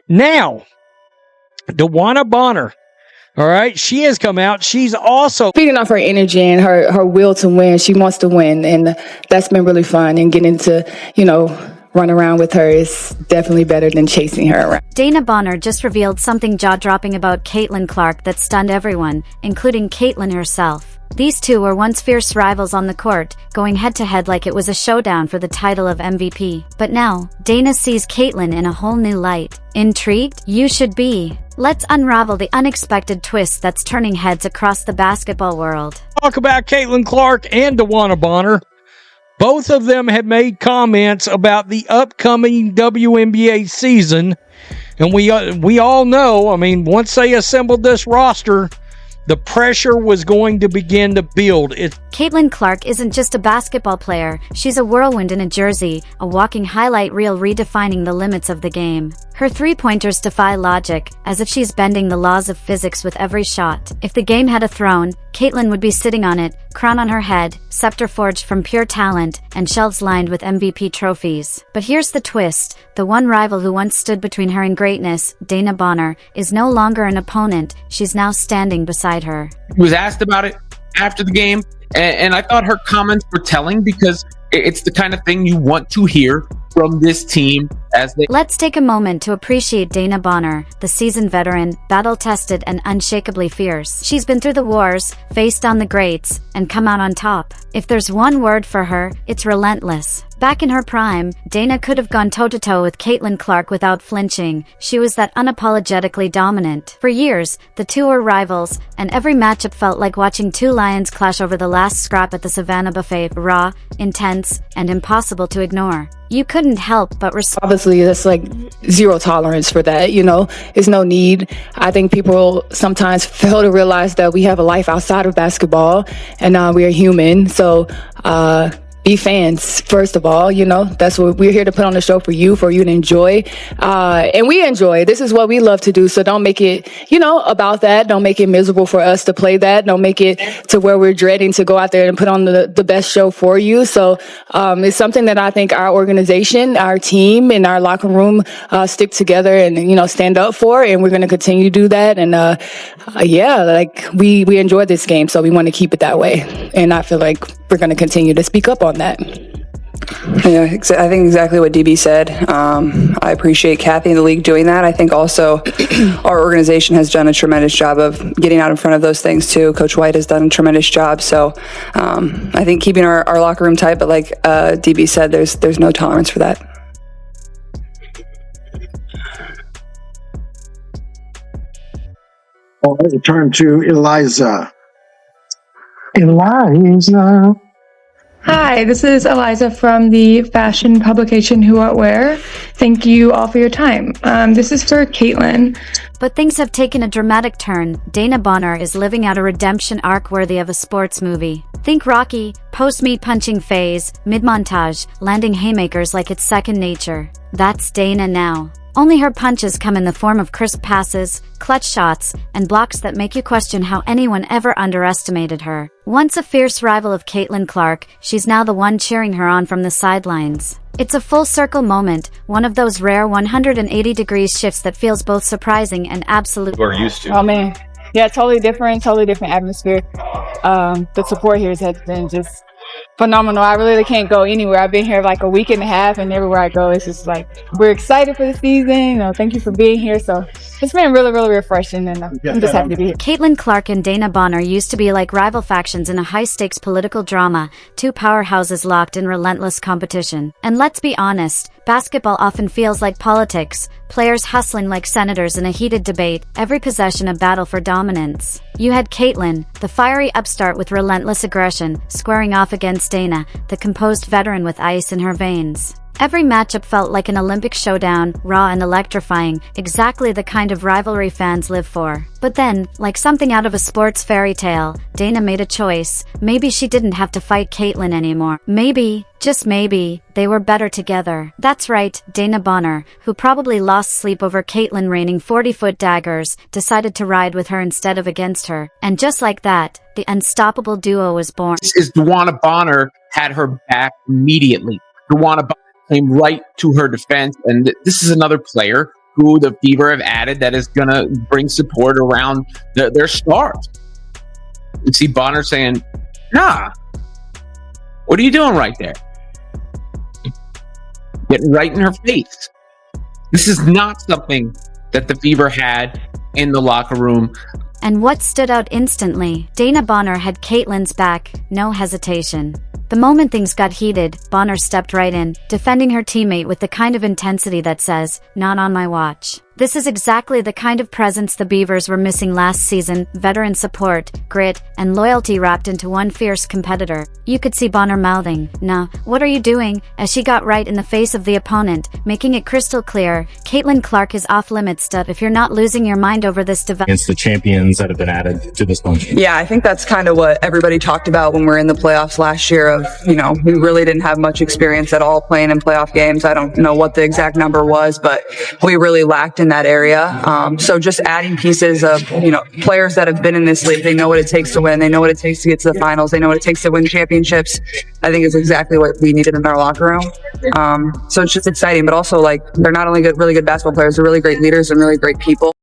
Now, Dewanna Bonner, all right, she has come out. She's also feeding off her energy and her will to win. She wants to win, and that's been really fun. And getting to, run around with her is definitely better than chasing her around. Dewanna Bonner just revealed something jaw-dropping about Caitlin Clark that stunned everyone, including Caitlin herself. These two were once fierce rivals on the court, going head-to-head like it was a showdown for the title of MVP. But now, Dewanna sees Caitlin in a whole new light. Intrigued? You should be. Let's unravel the unexpected twist that's turning heads across the basketball world. Talk about Caitlin Clark and Dewanna Bonner. Both of them have made comments about the upcoming WNBA season. And we all know, once they assembled this roster, the pressure was going to begin to build. Caitlin Clark isn't just a basketball player, she's a whirlwind in a jersey, a walking highlight reel redefining the limits of the game. Her three-pointers defy logic, as if she's bending the laws of physics with every shot. If the game had a throne, Caitlin would be sitting on it, crown on her head, scepter forged from pure talent, and shelves lined with MVP trophies. But here's the twist. The one rival who once stood between her and greatness, Dewanna Bonner, is no longer an opponent. She's now standing beside her. He was asked about it after the game, and I thought her comments were telling because it's the kind of thing you want to hear from this team as they... Let's take a moment to appreciate Dewanna Bonner, the seasoned veteran, battle-tested and unshakably fierce. She's been through the wars, faced down the greats, and come out on top. If there's one word for her, it's relentless. Back in her prime, Dewanna could have gone toe-to-toe with Caitlin Clark without flinching. She was that unapologetically dominant. For years, the two were rivals, and every matchup felt like watching two lions clash over the last scrap at the Savannah buffet, raw, intense, and impossible to ignore. You couldn't help but respect. Obviously, that's like zero tolerance for that, There's no need. I think people sometimes fail to realize that we have a life outside of basketball, and we are human. So, be fans, first of all, that's what we're here to put on the show for you to enjoy. And we enjoy. This is what we love to do. So don't make it, about that. Don't make it miserable for us to play that. Don't make it to where we're dreading to go out there and put on the best show for you. So, it's something that I think our organization, our team, and our locker room, stick together and, stand up for. And we're going to continue to do that. And, we enjoy this game. So we want to keep it that way. And I feel like we're going to continue to speak up on that. Yeah, I think exactly what DB said. I appreciate Kathy and the league doing that. I think also our organization has done a tremendous job of getting out in front of those things too. Coach White has done a tremendous job. So I think keeping our locker room tight, but like DB said, there's no tolerance for that. All right, we turn to Eliza. Eliza. Hi, this is Eliza from the fashion publication Who What Wear. Thank you all for your time. This is for Caitlin. But things have taken a dramatic turn. Dewanna Bonner is living out a redemption arc worthy of a sports movie. Think Rocky, post-meat punching phase, mid-montage, landing haymakers like it's second nature. That's Dewanna now. Only her punches come in the form of crisp passes, clutch shots, and blocks that make you question how anyone ever underestimated her. Once a fierce rival of Caitlin Clark, she's now the one cheering her on from the sidelines. It's a full circle moment, one of those rare 180-degree shifts that feels both surprising and absolute. We're used to. Oh man, yeah, totally different atmosphere. The support here has been just phenomenal. I really can't go anywhere. I've been here like a week and a half, and everywhere I go, it's just like, we're excited for the season. Thank you for being here. So it's been really, really refreshing, and I'm just happy to be here. Caitlin Clark and Dewanna Bonner used to be like rival factions in a high-stakes political drama, two powerhouses locked in relentless competition. And let's be honest, basketball often feels like politics, players hustling like senators in a heated debate, every possession a battle for dominance. You had Caitlin, the fiery upstart with relentless aggression, squaring off against Dewanna, the composed veteran with ice in her veins. Every matchup felt like an Olympic showdown, raw and electrifying, exactly the kind of rivalry fans live for. But then, like something out of a sports fairy tale, Dewanna made a choice. Maybe she didn't have to fight Caitlin anymore. Maybe, just maybe, they were better together. That's right, Dewanna Bonner, who probably lost sleep over Caitlin raining 40-foot daggers, decided to ride with her instead of against her. And just like that, the unstoppable duo was born. This is Dewanna Bonner had her back immediately. Dewanna Bonner came right to her defense, and this is another player who the Fever have added that is going to bring support around their stars. You see Bonner saying, nah, what are you doing right there? Getting right in her face. This is not something that the Fever had in the locker room. And what stood out instantly, Dewanna Bonner had Caitlyn's back, no hesitation. The moment things got heated, Bonner stepped right in, defending her teammate with the kind of intensity that says, not on my watch. This is exactly the kind of presence the Beavers were missing last season, veteran support, grit, and loyalty wrapped into one fierce competitor. You could see Bonner mouthing, nah, what are you doing, as she got right in the face of the opponent, making it crystal clear, Caitlyn Clark is off-limits stuff if you're not losing your mind over this against the champions that have been added to this bunch. Yeah, I think that's kind of what everybody talked about when we were in the playoffs last year of, we really didn't have much experience at all playing in playoff games. I don't know what the exact number was, but we really lacked in that area. So just adding pieces of, players that have been in this league, they know what it takes to win. They know what it takes to get to the finals. They know what it takes to win championships. I think is exactly what we needed in our locker room. So it's just exciting, but also they're not only really good basketball players, they're really great leaders and really great people.